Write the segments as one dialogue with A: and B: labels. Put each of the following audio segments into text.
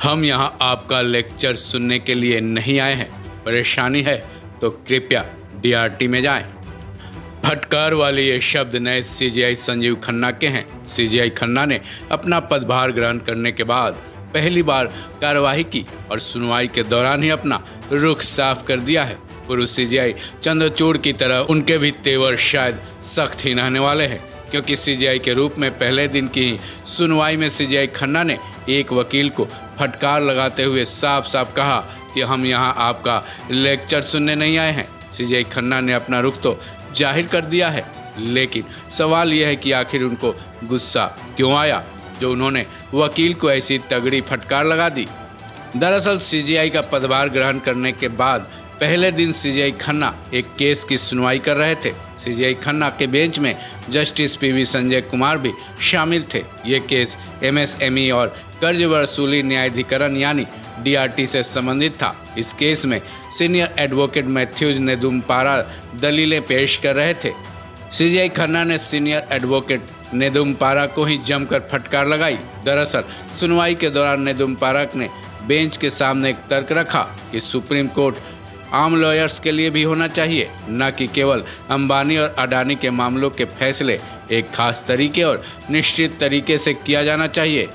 A: हम यहाँ आपका लेक्चर सुनने के लिए नहीं आए हैं। परेशानी है तो कृपया डीआरटी में जाएं। फटकार वाले ये शब्द नए सीजीआई संजीव खन्ना के हैं। सीजीआई खन्ना ने अपना पदभार ग्रहण करने के बाद पहली बार कार्यवाही की और सुनवाई के दौरान ही अपना रुख साफ कर दिया है। पूर्व सीजीआई चंद्रचूड़ की तरह उनके भी तेवर शायद सख्त ही रहने वाले हैं, क्योंकि सीजीआई के रूप में पहले दिन की ही सुनवाई में सीजीआई खन्ना ने एक वकील को फटकार लगाते हुए साफ साफ कहा कि हम यहाँ आपका लेक्चर सुनने नहीं आए हैं। सीजीआई खन्ना ने अपना रुख तो जाहिर कर दिया है, लेकिन सवाल यह है कि आखिर उनको गुस्सा क्यों आया जो उन्होंने वकील को ऐसी तगड़ी फटकार लगा दी। दरअसल सीजीआई का पदभार ग्रहण करने के बाद पहले दिन सीजीआई खन्ना एक केस की सुनवाई कर रहे थे। सीजीआई खन्ना के बेंच में जस्टिस पीवी संजय कुमार भी शामिल थे। ये केस एमएसएमई और कर्ज वसूली न्यायाधिकरण यानी डीआरटी से संबंधित था। इस केस में सीनियर एडवोकेट मैथ्यूज नेदुम्पारा दलीलें पेश कर रहे थे। सीजीआई खन्ना ने सीनियर एडवोकेट नेदुम्पारा को ही जमकर फटकार लगाई। दरअसल सुनवाई के दौरान नेदुम्पारा ने बेंच के सामने एक तर्क रखा कि सुप्रीम कोर्ट आम लॉयर्स के लिए भी होना चाहिए, न कि केवल अंबानी और अडानी के मामलों के फैसले एक खास तरीके और निश्चित तरीके से किया जाना चाहिए।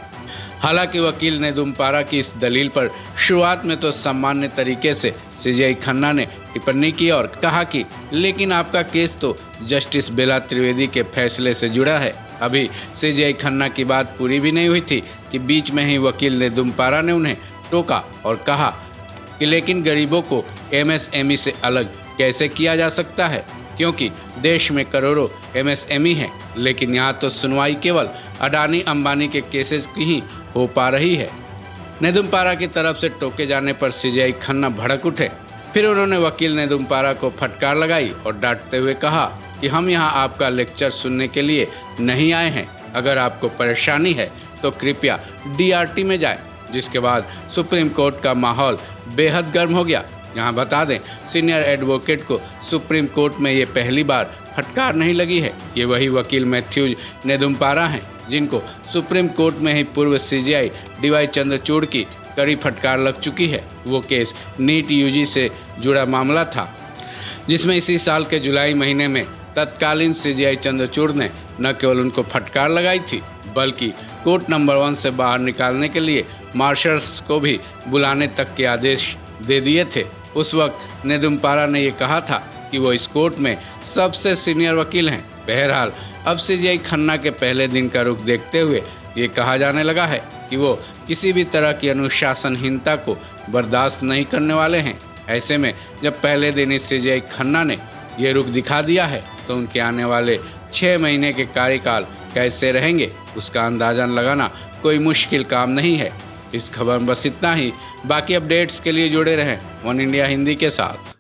A: हालांकि वकील नेदुम्पारा की इस दलील पर शुरुआत में तो सामान्य तरीके से सीजीआई खन्ना ने टिप्पणी की और कहा कि लेकिन आपका केस तो जस्टिस बेला त्रिवेदी के फैसले से जुड़ा है। अभी सीजीआई खन्ना की बात पूरी भी नहीं हुई थी कि बीच में ही वकील नेदुम्पारा ने उन्हें टोका और कहा कि लेकिन गरीबों को एमएसएमई से अलग कैसे किया जा सकता है, क्योंकि देश में करोड़ों एमएसएमई हैं, लेकिन यहाँ तो सुनवाई केवल अडानी अंबानी के केसेस की ही हो पा रही है। नेदुम्पारा की तरफ से टोके जाने पर सीजीआई खन्ना भड़क उठे। फिर उन्होंने वकील नेदुम्पारा को फटकार लगाई और डांटते हुए कहा कि हम यहाँ आपका लेक्चर सुनने के लिए नहीं आए हैं। अगर आपको परेशानी है तो कृपया डीआरटी में जाएं। जिसके बाद सुप्रीम कोर्ट का माहौल बेहद गर्म हो गया। यहाँ बता दें, सीनियर एडवोकेट को सुप्रीम कोर्ट में ये पहली बार फटकार नहीं लगी है। ये वही वकील मैथ्यूज नेदुम्पारा हैं जिनको सुप्रीम कोर्ट में ही पूर्व सीजीआई डीवाई चंद्रचूड़ की कड़ी फटकार लग चुकी है। वो केस नीट यूजी से जुड़ा मामला था, जिसमें इसी साल के जुलाई महीने में तत्कालीन सीजीआई चंद्रचूड़ ने न केवल उनको फटकार लगाई थी, बल्कि कोर्ट नंबर 1 से बाहर निकालने के लिए मार्शल्स को भी बुलाने तक के आदेश दे दिए थे। उस वक्त नेदुम्पारा ने ये कहा था कि वो इस कोर्ट में सबसे सीनियर वकील हैं। बहरहाल अब सीजीआई खन्ना के पहले दिन का रुख देखते हुए ये कहा जाने लगा है कि वो किसी भी तरह की अनुशासनहीनता को बर्दाश्त नहीं करने वाले हैं। ऐसे में जब पहले दिन इस सीजीआई खन्ना ने ये रुख दिखा दिया है तो उनके आने वाले 6 महीने के कार्यकाल कैसे रहेंगे उसका अंदाजा लगाना कोई मुश्किल काम नहीं है। इस खबर में बस इतना ही। बाकी अपडेट्स के लिए जुड़े रहें वन इंडिया हिंदी के साथ।